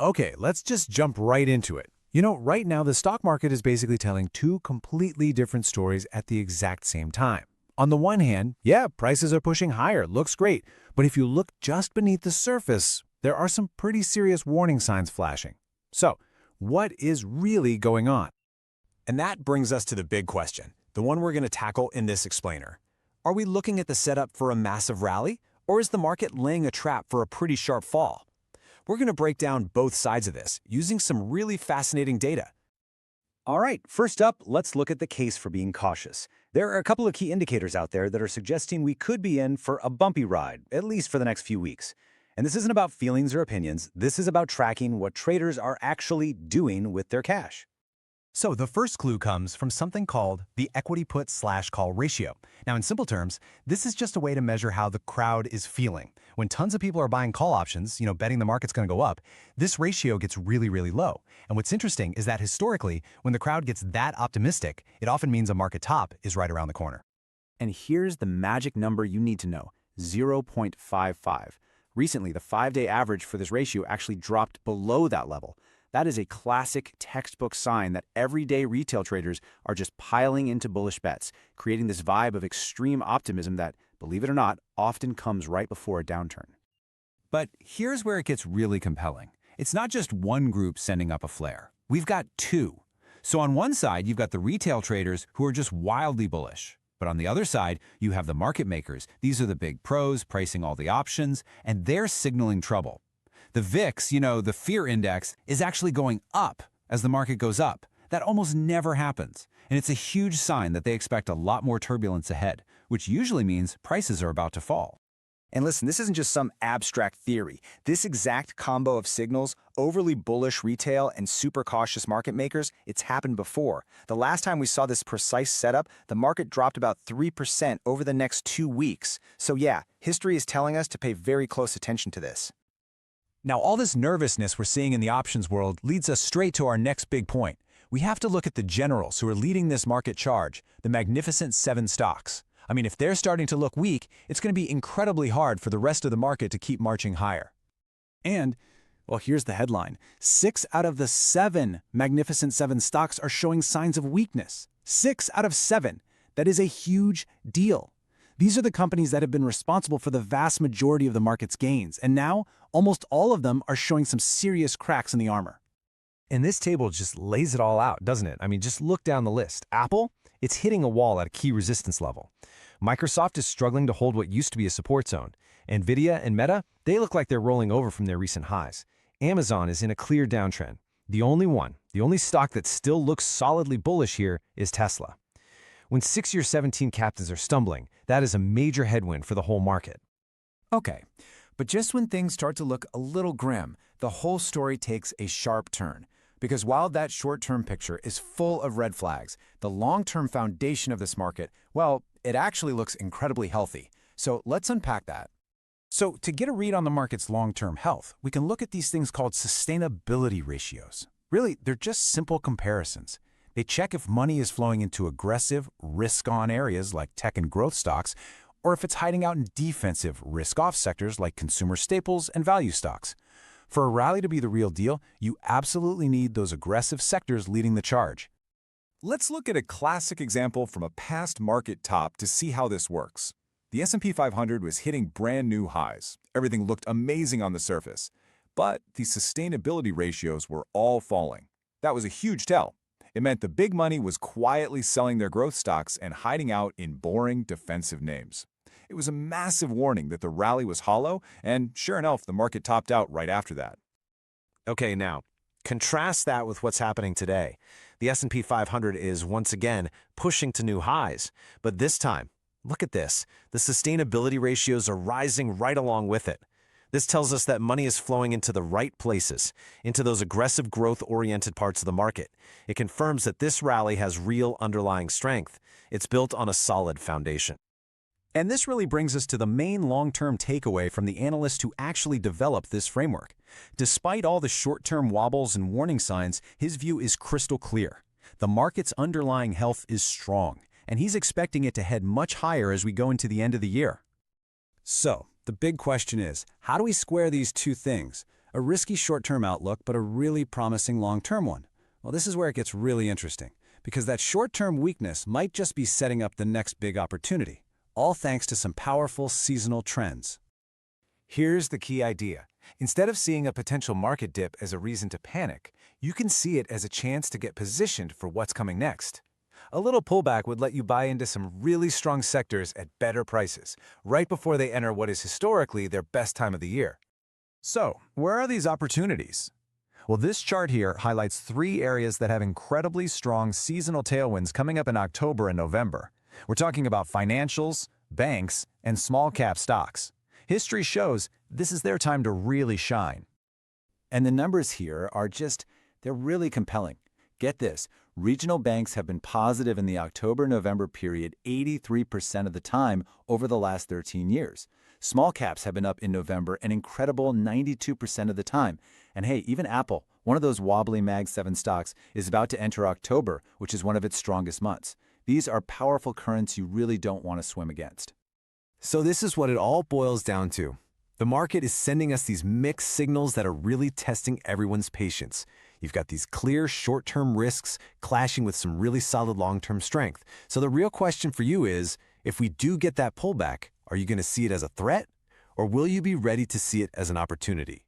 Okay, let's just jump right into it. Right now the stock market is basically telling two completely different stories at the exact same time. On the one hand, yeah, prices are pushing higher, looks great, but if you look just beneath the surface, there are some pretty serious warning signs flashing. So, what is really going on? And that brings us to the big question, the one we're going to tackle in this explainer. Are we looking at the setup for a massive rally, or is the market laying a trap for a pretty sharp fall? We're going to break down both sides of this using some really fascinating data. All right, first up, let's look at the case for being cautious. There are a couple of key indicators out there that are suggesting we could be in for a bumpy ride, at least for the next few weeks. And this isn't about feelings or opinions, this is about tracking what traders are actually doing with their cash. So the first clue comes from something called the equity put/call ratio. Now in simple terms, this is just a way to measure how the crowd is feeling. When tons of people are buying call options, betting the market's going to go up, this ratio gets really, really low. And what's interesting is that historically, when the crowd gets that optimistic, it often means a market top is right around the corner. And here's the magic number you need to know, 0.55. Recently, the 5-day average for this ratio actually dropped below that level. That is a classic textbook sign that everyday retail traders are just piling into bullish bets, creating this vibe of extreme optimism that, believe it or not, often comes right before a downturn. But here's where it gets really compelling. It's not just one group sending up a flare. We've got two. So on one side, you've got the retail traders who are just wildly bullish. But on the other side, you have the market makers. These are the big pros pricing all the options, and they're signaling trouble. The VIX, the fear index, is actually going up as the market goes up. That almost never happens. And it's a huge sign that they expect a lot more turbulence ahead, which usually means prices are about to fall. And listen, this isn't just some abstract theory. This exact combo of signals, overly bullish retail and super cautious market makers, it's happened before. The last time we saw this precise setup, the market dropped about 3% over the next 2 weeks. So yeah, history is telling us to pay very close attention to this. Now, all this nervousness we're seeing in the options world leads us straight to our next big point. We have to look at the generals who are leading this market charge, the Magnificent Seven stocks. If they're starting to look weak, it's going to be incredibly hard for the rest of the market to keep marching higher. And, well, here's the headline. 6 out of the 7 Magnificent Seven stocks are showing signs of weakness. 6 out of 7. That is a huge deal. These are the companies that have been responsible for the vast majority of the market's gains, and now almost all of them are showing some serious cracks in the armor. And this table just lays it all out, doesn't it? Just look down the list. Apple, it's hitting a wall at a key resistance level. Microsoft is struggling to hold what used to be a support zone. Nvidia and Meta, they look like they're rolling over from their recent highs. Amazon is in a clear downtrend. The only stock that still looks solidly bullish here is Tesla. When 6-year 17 captains are stumbling, that is a major headwind for the whole market. Okay, but just when things start to look a little grim, the whole story takes a sharp turn. Because while that short-term picture is full of red flags, the long-term foundation of this market, well, it actually looks incredibly healthy. So let's unpack that. So to get a read on the market's long-term health, we can look at these things called sustainability ratios. Really, they're just simple comparisons. They check if money is flowing into aggressive, risk-on areas like tech and growth stocks, or if it's hiding out in defensive, risk-off sectors like consumer staples and value stocks. For a rally to be the real deal, you absolutely need those aggressive sectors leading the charge. Let's look at a classic example from a past market top to see how this works. The S&P 500 was hitting brand new highs. Everything looked amazing on the surface. But the sustainability ratios were all falling. That was a huge tell. It meant the big money was quietly selling their growth stocks and hiding out in boring defensive names. It was a massive warning that the rally was hollow, and sure enough, the market topped out right after that. Okay, now, contrast that with what's happening today. The S&P 500 is once again pushing to new highs, but this time, look at this. The sustainability ratios are rising right along with it. This tells us that money is flowing into the right places, into those aggressive growth-oriented parts of the market. It confirms that this rally has real underlying strength. It's built on a solid foundation. And this really brings us to the main long-term takeaway from the analyst who actually developed this framework. Despite all the short-term wobbles and warning signs, his view is crystal clear. The market's underlying health is strong, and he's expecting it to head much higher as we go into the end of the year. So, the big question is, how do we square these two things? A risky short-term outlook, but a really promising long-term one. Well, this is where it gets really interesting, because that short-term weakness might just be setting up the next big opportunity, all thanks to some powerful seasonal trends. Here's the key idea. Instead of seeing a potential market dip as a reason to panic, you can see it as a chance to get positioned for what's coming next. A little pullback would let you buy into some really strong sectors at better prices, right before they enter what is historically their best time of the year. So, where are these opportunities? Well, this chart here highlights 3 areas that have incredibly strong seasonal tailwinds coming up in October and November. We're talking about financials, banks, and small-cap stocks. History shows this is their time to really shine. And the numbers here are they're really compelling. Get this, regional banks have been positive in the October-November period 83% of the time over the last 13 years. Small caps have been up in November an incredible 92% of the time. And hey, even Apple, one of those wobbly Mag 7 stocks, is about to enter October, which is one of its strongest months. These are powerful currents you really don't want to swim against. So this is what it all boils down to. The market is sending us these mixed signals that are really testing everyone's patience. You've got these clear short-term risks clashing with some really solid long-term strength. So the real question for you is, if we do get that pullback, are you going to see it as a threat, or will you be ready to see it as an opportunity?